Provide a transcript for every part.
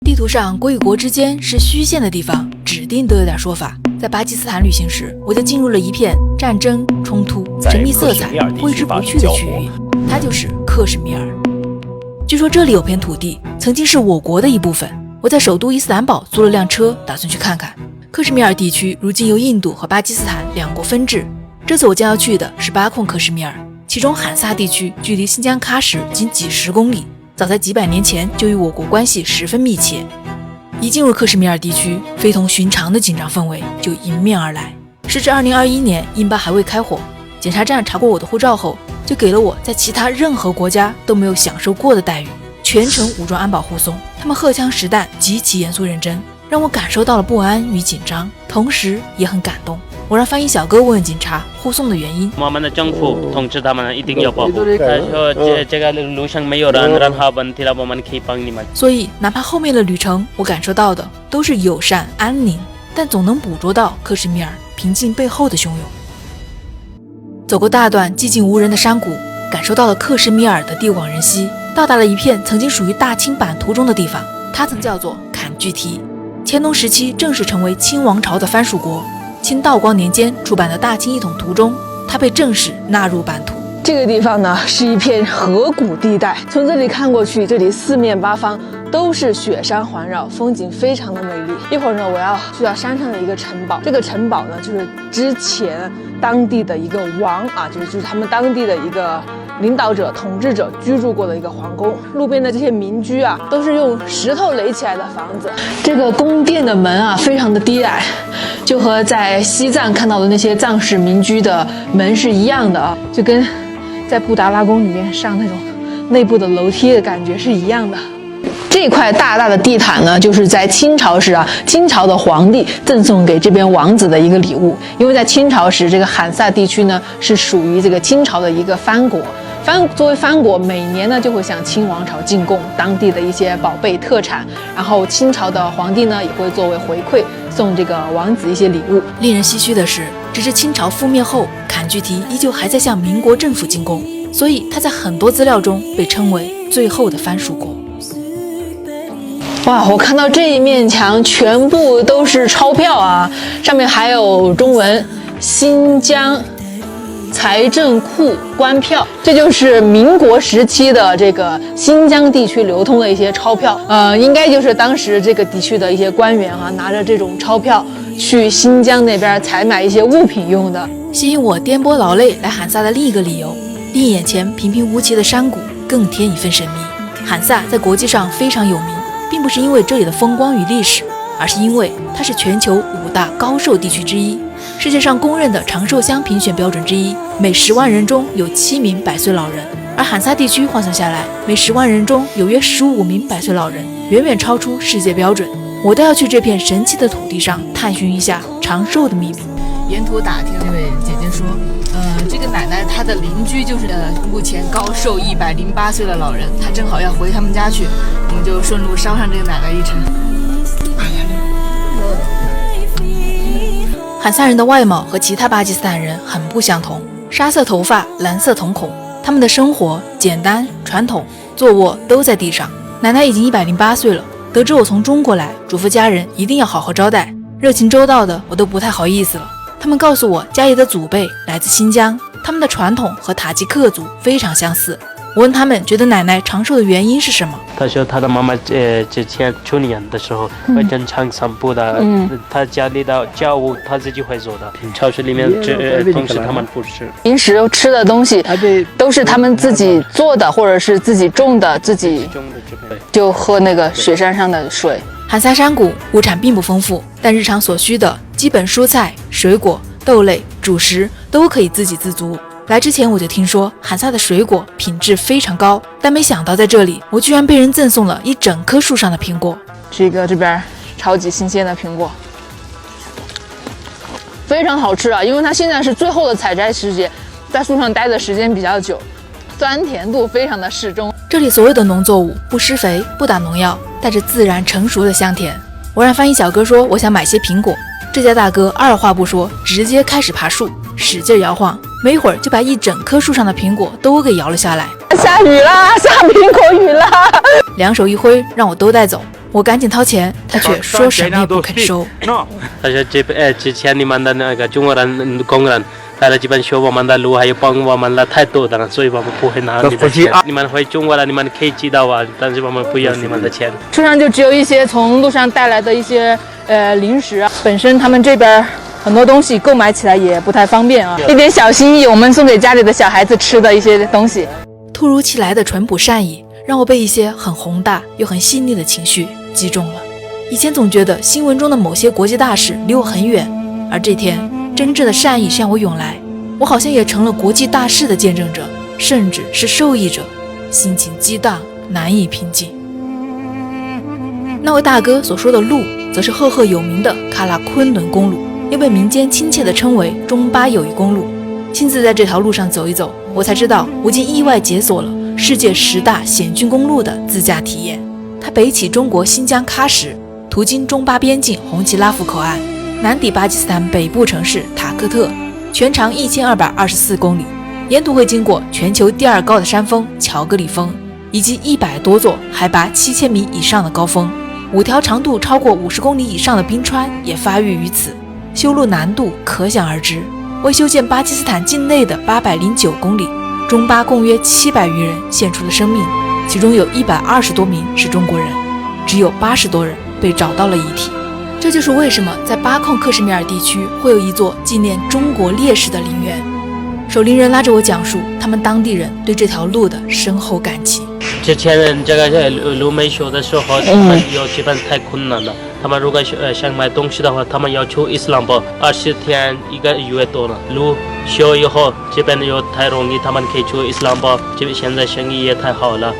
地图上国与国之间是虚线的地方，指定都有点说法。在巴基斯坦旅行时，我就进入了一片战争、冲突、神秘色彩挥之不去的区域，它就是克什米尔。据说这里有片土地曾经是我国的一部分，我在首都伊斯兰堡租了辆车，打算去看看。克什米尔地区如今由印度和巴基斯坦两国分治，这次我将要去的是巴控克什米尔，其中罕萨地区距离新疆喀什仅几十公里，早在几百年前就与我国关系十分密切。一进入克什米尔地区，非同寻常的紧张氛围就迎面而来。时至2021年，印巴还未开火，检查站查过我的护照后，就给了我在其他任何国家都没有享受过的待遇，全程武装安保护送，他们荷枪实弹，极其严肃认真，让我感受到了不安与紧张，同时也很感动。我让翻译小哥问问警察护送的原因。我们的政府通知他们一定要保护，他说这个路上没有人，让他们听到我们可以帮你们。所以哪怕后面的旅程我感受到的都是友善安宁，但总能捕捉到克什米尔平静背后的汹涌。走过大段寂静无人的山谷，感受到了克什米尔的地广人稀，到达了一片曾经属于大清版图中的地方，它曾叫做坎巨提。乾隆时期正式成为清王朝的藩属国，清道光年间出版的《大清一统图》中，它被正式纳入版图。这个地方呢是一片河谷地带，从这里看过去，这里四面八方都是雪山环绕，风景非常的美丽。一会儿呢，我要去到山上的一个城堡，这个城堡呢就是之前当地的一个王啊，就是他们当地的一个领导者、统治者居住过的一个皇宫。路边的这些民居啊，都是用石头垒起来的房子。这个宫殿的门啊，非常的低矮，就和在西藏看到的那些藏式民居的门是一样的啊，就跟在布达拉宫里面上那种内部的楼梯的感觉是一样的。这块大大的地毯呢，就是在清朝时啊，清朝的皇帝赠送给这边王子的一个礼物。因为在清朝时，这个罕萨地区呢是属于这个清朝的一个藩国。作为藩国，每年呢就会向清王朝进贡当地的一些宝贝特产，然后清朝的皇帝呢也会作为回馈送这个王子一些礼物。令人唏嘘的是，直至清朝覆灭后，坎巨提依旧还在向民国政府进贡，所以它在很多资料中被称为最后的藩属国。哇，我看到这一面墙全部都是钞票啊，上面还有中文新疆财政库官票，这就是民国时期的这个新疆地区流通的一些钞票。应该就是当时这个地区的一些官员啊，拿着这种钞票去新疆那边采买一些物品用的。吸引我颠簸劳累来罕萨的另一个理由，令眼前平平无奇的山谷更添一份神秘。罕萨在国际上非常有名，并不是因为这里的风光与历史，而是因为它是全球5大高寿地区之一，世界上公认的长寿乡评选标准之一，每10万人中有7名100岁老人。而罕萨地区换算下来，每10万人中有约15名100岁老人，远远超出世界标准。我都要去这片神奇的土地上探寻一下长寿的秘密。沿途打听，这位姐姐说，这个奶奶她的邻居就是目前高寿108岁的老人，她正好要回他们家去，我们就顺路捎上这个奶奶一程。罕萨人的外貌和其他巴基斯坦人很不相同，沙色头发，蓝色瞳孔，他们的生活简单传统，坐卧都在地上。奶奶已经108岁了，得知我从中国来，嘱咐家人一定要好好招待，热情周到的我都不太好意思了。他们告诉我家里的祖辈来自新疆，他们的传统和塔吉克族非常相似。我问他们觉得奶奶长寿的原因是什么，他说他的妈妈之前去年的时候会经常散步的，他家里的家务他自己会做的，超市里面同时他们不吃，平时吃的东西都是他们自己做的，或者是自己种的，自己就喝那个雪山上的水。罕萨山谷物产并不丰富，但日常所需的基本蔬菜、水果、豆类、主食都可以自给自足。来之前我就听说罕萨的水果品质非常高，但没想到在这里我居然被人赠送了一整棵树上的苹果。这边超级新鲜的苹果，非常好吃啊！因为它现在是最后的采摘时节，在树上待的时间比较久，酸甜度非常的适中。这里所有的农作物不施肥、不打农药，带着自然成熟的香甜。我让翻译小哥说我想买些苹果，这家大哥二话不说，直接开始爬树，使劲摇晃，没一会儿就把一整棵树上的苹果都给摇了下来。下雨啦，下苹果雨啦！两手一挥，让我都带走。我赶紧掏钱，他却说什么也不肯收。他说之前你们的那个中国人工人来了，基本修我们的路，还有帮我们了太多的了，所以我们不会拿你的钱。你们会中国人，你们可以知道啊，但是我们不要你们的钱。车上就只有一些从路上带来的一些零食啊，本身他们这边很多东西购买起来也不太方便啊，一点小心意，我们送给家里的小孩子吃的一些东西。突如其来的淳朴善意，让我被一些很宏大又很细腻的情绪击中了。以前总觉得新闻中的某些国际大事离我很远，而这天真正的善意向我涌来，我好像也成了国际大事的见证者，甚至是受益者，心情激荡，难以平静。那位大哥所说的路，则是赫赫有名的喀拉昆仑公路，又被民间亲切地称为中巴友谊公路。亲自在这条路上走一走，我才知道我竟意外解锁了世界10大险峻公路的自驾体验。它北起中国新疆喀什，途经中巴边境红旗拉夫口岸，南抵巴基斯坦北部城市塔克特，全长1224公里，沿途会经过全球第2高的山峰乔格里峰，以及100多座海拔7000米以上的高峰，5条长度超过50公里以上的冰川也发育于此，修路难度可想而知。为修建巴基斯坦境内的809公里，中巴共约700余人献出了生命，其中有120多名是中国人，只有80多人被找到了遗体。这就是为什么在巴控克什米尔地区会有一座纪念中国烈士的陵园。守陵人拉着我讲述他们当地人对这条路的深厚感情。之前这个路没修的时候，他们基本太困难了。他们如果想买东西的话，他们要去伊斯兰堡，20天1个月多了。路修以后，这边又太容易，他们可以去伊斯兰堡。这边现在生意也太好了，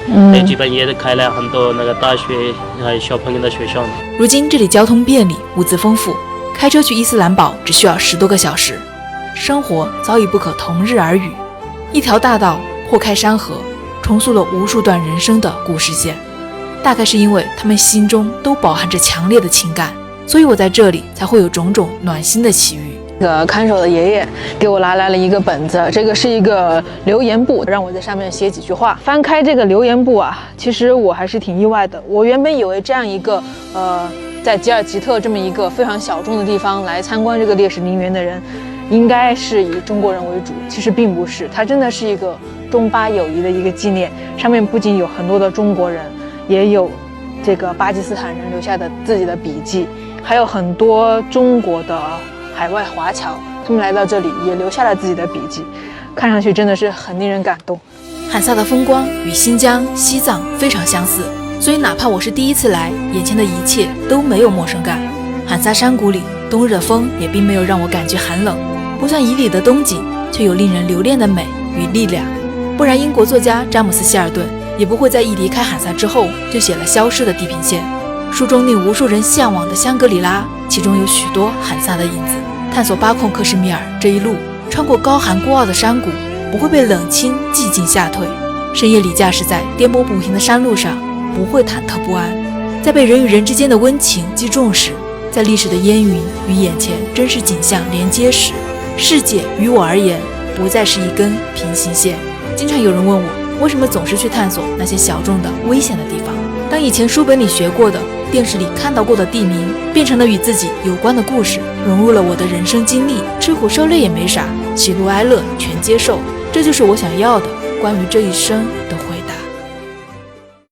这边也开了很多那个大学还有小朋友的学校。如今这里交通便利，物资丰富，开车去伊斯兰堡只需要10多个小时，生活早已不可同日而语。一条大道破开山河，重塑了无数段人生的故事线。大概是因为他们心中都饱含着强烈的情感，所以我在这里才会有种种暖心的奇遇。这个看守的爷爷给我拿来了一个本子，这个是一个留言簿，让我在上面写几句话。翻开这个留言簿啊，其实我还是挺意外的。我原本以为这样一个在吉尔吉特这么一个非常小众的地方来参观这个烈士陵园的人，应该是以中国人为主，其实并不是，它真的是一个中巴友谊的一个纪念。上面不仅有很多的中国人，也有这个巴基斯坦人留下的自己的笔记，还有很多中国的海外华侨，他们来到这里也留下了自己的笔记，看上去真的是很令人感动。罕萨的风光与新疆、西藏非常相似，所以哪怕我是第一次来，眼前的一切都没有陌生感。罕萨山谷里冬日的风也并没有让我感觉寒冷，不算旖旎的冬景，却有令人留恋的美与力量。不然英国作家詹姆斯·希尔顿也不会在一离开罕萨之后就写了《消失的地平线》，书中令无数人向往的香格里拉，其中有许多罕萨的影子。探索巴控克什米尔这一路，穿过高寒孤傲的山谷，不会被冷清寂静吓退。深夜里驾驶在颠簸不平的山路上，不会忐忑不安。在被人与人之间的温情击中时，在历史的烟云与眼前真实景象连接时，世界于我而言不再是一根平行线。经常有人问我，为什么总是去探索那些小众的危险的地方？当以前书本里学过的，电视里看到过的地名变成了与自己有关的故事，融入了我的人生经历，吃苦受累也没啥，喜怒哀乐全接受，这就是我想要的关于这一生的